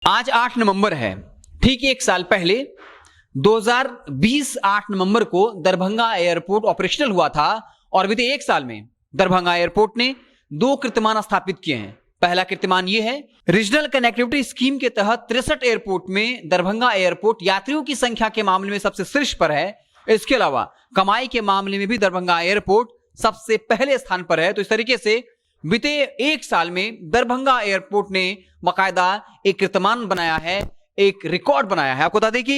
आज 8 नवंबर है। ठीक एक साल पहले 2020 8 नवंबर को दरभंगा एयरपोर्ट ऑपरेशनल हुआ था और बीते एक साल में दरभंगा एयरपोर्ट ने 2 कीर्तिमान स्थापित किए हैं। पहला कीर्तिमान यह है, रीजनल कनेक्टिविटी स्कीम के तहत 63 एयरपोर्ट में दरभंगा एयरपोर्ट यात्रियों की संख्या के मामले में सबसे शीर्ष पर है। इसके अलावा कमाई के मामले में भी दरभंगा एयरपोर्ट सबसे पहले स्थान पर है। तो इस तरीके से बीते एक साल में दरभंगा एयरपोर्ट ने बाकायदा एक कीर्तिमान बनाया है, एक रिकॉर्ड बनाया है। आपको बता दें कि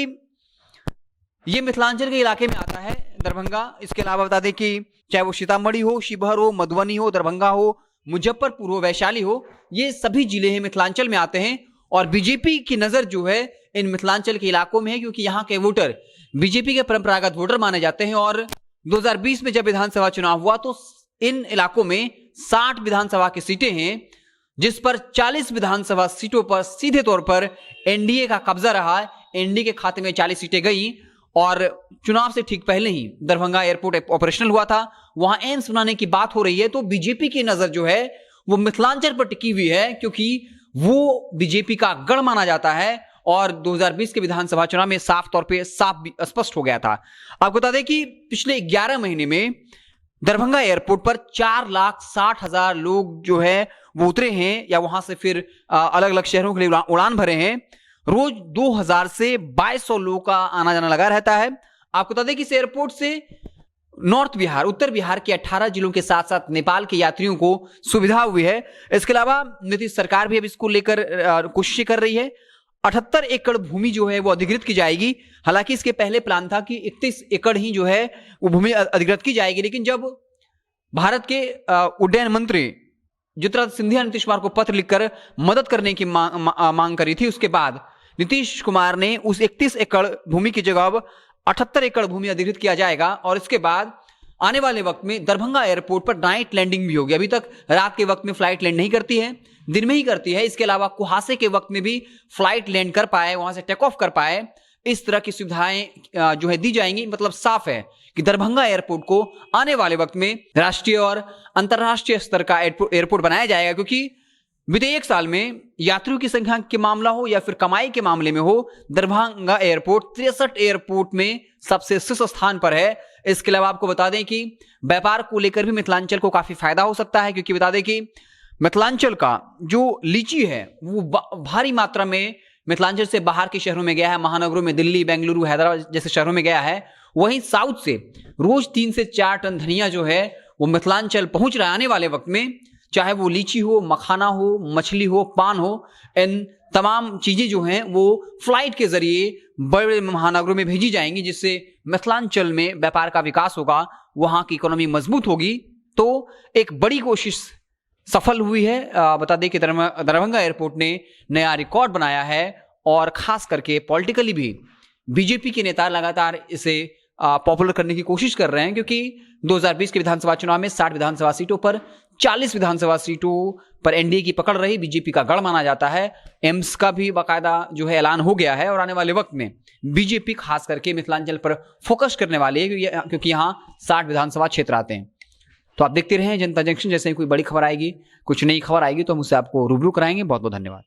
यह मिथिलांचल के इलाके में आता है दरभंगा। इसके अलावा बता दें कि चाहे वो सीतामढ़ी हो, शिवहर हो, मधुबनी हो, दरभंगा हो, मुजफ्फरपुर हो, वैशाली हो, ये सभी जिले हैं मिथिलांचल में आते हैं। और बीजेपी की नजर जो है इन मिथिलांचल के इलाकों में है, क्योंकि यहाँ के वोटर बीजेपी के परंपरागत वोटर माने जाते हैं। और 2020 में जब विधानसभा चुनाव हुआ तो इन इलाकों में 60 विधानसभा की सीटें हैं, जिस पर 40 विधानसभा सीटों पर सीधे तौर पर एनडीए का कब्जा रहा। एनडीए के खाते में 40 सीटें गई और चुनाव से ठीक पहले ही दरभंगा एयरपोर्ट ऑपरेशनल हुआ था। वहां एम्स बनाने की बात हो रही है। तो बीजेपी की नजर जो है वो मिथिलांचल पर टिकी हुई है, क्योंकि वो बीजेपी का गढ़ माना जाता है। और 2020 के विधानसभा चुनाव में साफ तौर पे साफ स्पष्ट हो गया था। आपको बता दें कि पिछले 11 महीने में दरभंगा एयरपोर्ट पर 4,60,000 लोग जो है वो उतरे हैं या वहां से फिर अलग अलग शहरों के लिए उड़ान भरे हैं। रोज 2,000 से 2,200 लोगों का आना जाना लगा रहता है। आपको बता दें कि इस एयरपोर्ट से नॉर्थ बिहार, उत्तर बिहार के 18 जिलों के साथ साथ नेपाल के यात्रियों को सुविधा हुई है। इसके अलावा नीतीश सरकार भी अब इसको लेकर कोशिश कर रही है। 78 एकड़ भूमि जो है वो अधिकृत की जाएगी। हालांकि इसके पहले प्लान था कि 31 एकड़ ही जो है वो भूमि अधिकृत की जाएगी, लेकिन जब भारत के उड्डयन मंत्री ज्योतिरादित्य सिंधिया नीतीश कुमार को पत्र लिखकर मदद करने की मांग करी थी, उसके बाद नीतीश कुमार ने उस 31 एकड़ भूमि की जगह अब 78 एकड़ भूमि अधिकृत किया जाएगा। और इसके बाद आने वाले वक्त में दरभंगा एयरपोर्ट पर नाइट लैंडिंग भी होगी। अभी तक रात के वक्त में फ्लाइट लैंड नहीं करती है, दिन में ही करती है। इसके अलावा कुहासे के वक्त में भी फ्लाइट लैंड कर पाए, वहां से टेक ऑफ कर पाए, इस तरह की सुविधाएं जो है दी जाएंगी। मतलब साफ है कि दरभंगा एयरपोर्ट को आने वाले वक्त में राष्ट्रीय और अंतरराष्ट्रीय स्तर का एयरपोर्ट बनाया जाएगा, क्योंकि बीते एक साल में यात्रियों की संख्या के मामला हो या फिर कमाई के मामले में हो, दरभंगा एयरपोर्ट 63 एयरपोर्ट में सबसे शीर्ष स्थान पर है। इसके अलावा आपको बता दें कि व्यापार को लेकर भी मिथिलांचल को काफी फायदा हो सकता है, क्योंकि बता दें कि मिथिलांचल का जो लीची है वो भारी मात्रा में मिथिलांचल से बाहर के शहरों में गया है। महानगरों में दिल्ली, बेंगलुरु, हैदराबाद जैसे शहरों में गया है। वहीं साउथ से रोज 3 से 4 टन धनिया जो है वो मिथिलांचल पहुंच रहा है। आने वाले वक्त में चाहे वो लीची हो, मखाना हो, मछली हो, पान हो, इन तमाम चीजें जो हैं वो फ्लाइट के जरिए बड़े बड़े महानगरों में भेजी जाएंगी, जिससे मिथिलांचल में व्यापार का विकास होगा, वहां की इकोनॉमी मजबूत होगी। तो एक बड़ी कोशिश सफल हुई है। बता दें कि दरभंगा एयरपोर्ट ने नया रिकॉर्ड बनाया है और खास करके पॉलिटिकली भी बीजेपी के नेता लगातार इसे पॉपुलर करने की कोशिश कर रहे हैं, क्योंकि 2020 के विधानसभा चुनाव में 60 विधानसभा सीटों पर 40 विधानसभा सीटों पर एनडीए की पकड़ रही। बीजेपी का गढ़ माना जाता है। एम्स का भी बाकायदा जो है ऐलान हो गया है और आने वाले वक्त में बीजेपी खास करके मिथिलांचल पर फोकस करने वाली है, क्योंकि यहाँ 60 विधानसभा क्षेत्र आते हैं। तो आप देखते रहें जनता जंक्शन। जैसे ही कोई बड़ी खबर आएगी, कुछ नई खबर आएगी तो हम उससे आपको रूबरू कराएंगे। बहुत बहुत धन्यवाद।